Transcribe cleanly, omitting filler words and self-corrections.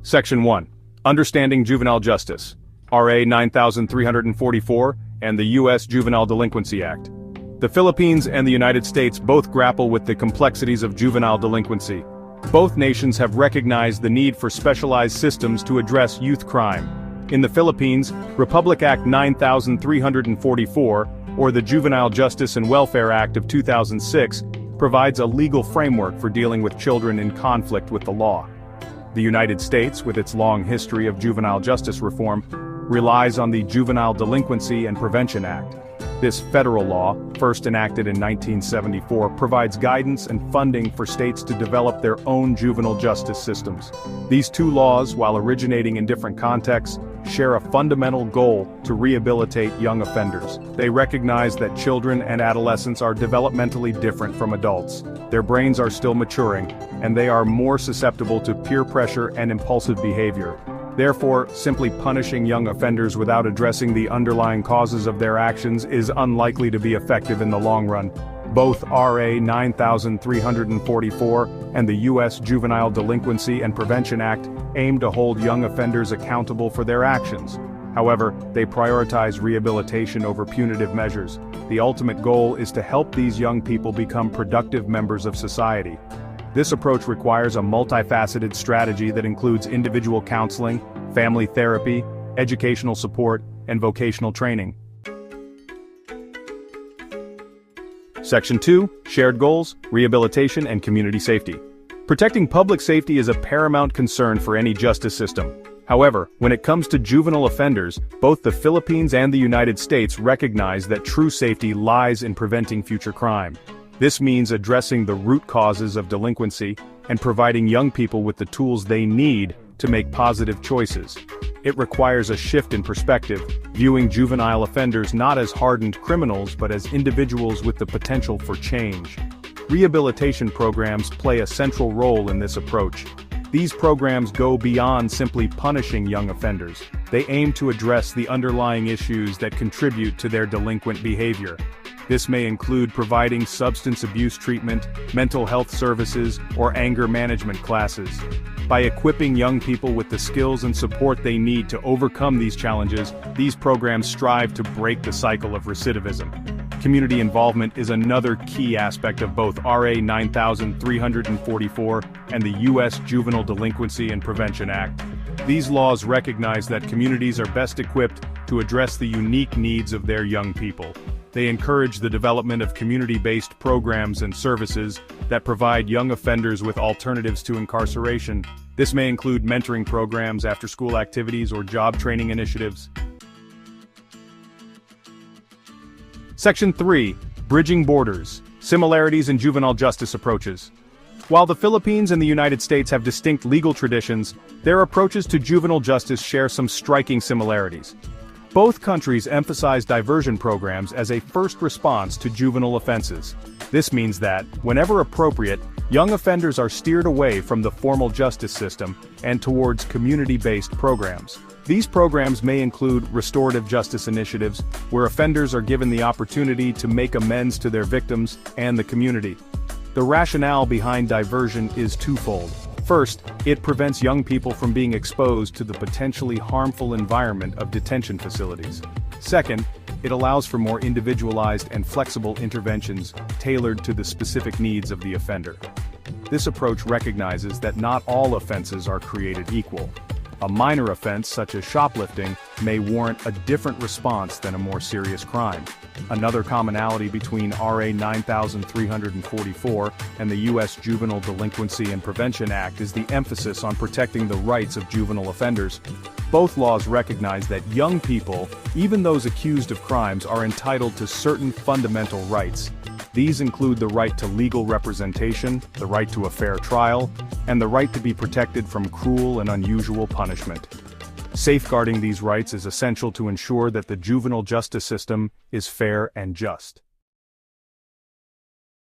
Section 1. Understanding Juvenile Justice. RA 9344 and the U.S. Juvenile Delinquency Act. The Philippines and the United States both grapple with the complexities of juvenile delinquency. Both nations have recognized the need for specialized systems to address youth crime. In the Philippines, Republic Act 9344, or the Juvenile Justice and Welfare Act of 2006, provides a legal framework for dealing with children in conflict with the law. The United States, with its long history of juvenile justice reform, relies on the Juvenile Delinquency and Prevention Act. This federal law, first enacted in 1974, provides guidance and funding for states to develop their own juvenile justice systems. These two laws, while originating in different contexts, share a fundamental goal to rehabilitate young offenders. They recognize that children and adolescents are developmentally different from adults. Their brains are still maturing, and they are more susceptible to peer pressure and impulsive behavior. Therefore, simply punishing young offenders without addressing the underlying causes of their actions is unlikely to be effective in the long run. Both RA 9344 and the U.S. Juvenile Delinquency and Prevention Act aim to hold young offenders accountable for their actions. However, they prioritize rehabilitation over punitive measures. The ultimate goal is to help these young people become productive members of society. This approach requires a multifaceted strategy that includes individual counseling, family therapy, educational support, and vocational training. Section 2. Shared Goals, Rehabilitation and Community Safety. Protecting public safety is a paramount concern for any justice system. However, when it comes to juvenile offenders, both the Philippines and the United States recognize that true safety lies in preventing future crime. This means addressing the root causes of delinquency and providing young people with the tools they need to make positive choices. It requires a shift in perspective, viewing juvenile offenders not as hardened criminals but as individuals with the potential for change. Rehabilitation programs play a central role in this approach. These programs go beyond simply punishing young offenders. They aim to address the underlying issues that contribute to their delinquent behavior. This may include providing substance abuse treatment, mental health services, or anger management classes. By equipping young people with the skills and support they need to overcome these challenges, these programs strive to break the cycle of recidivism. Community involvement is another key aspect of both RA 9344 and the U.S. Juvenile Delinquency and Prevention Act. These laws recognize that communities are best equipped to address the unique needs of their young people. They encourage the development of community-based programs and services that provide young offenders with alternatives to incarceration. This may include mentoring programs, after-school activities, or job training initiatives. Section 3. Bridging Borders, Similarities in Juvenile Justice Approaches. While the Philippines and the United States have distinct legal traditions, their approaches to juvenile justice share some striking similarities. Both countries emphasize diversion programs as a first response to juvenile offenses. This means that, whenever appropriate, young offenders are steered away from the formal justice system and towards community-based programs. These programs may include restorative justice initiatives, where offenders are given the opportunity to make amends to their victims and the community. The rationale behind diversion is twofold. First, it prevents young people from being exposed to the potentially harmful environment of detention facilities. Second, it allows for more individualized and flexible interventions tailored to the specific needs of the offender. This approach recognizes that not all offenses are created equal. A minor offense such as shoplifting may warrant a different response than a more serious crime. Another commonality between RA 9344 and the U.S. Juvenile Delinquency and Prevention Act is the emphasis on protecting the rights of juvenile offenders. Both laws recognize that young people, even those accused of crimes, are entitled to certain fundamental rights. These include the right to legal representation, the right to a fair trial, and the right to be protected from cruel and unusual punishment. Safeguarding these rights is essential to ensure that the juvenile justice system is fair and just.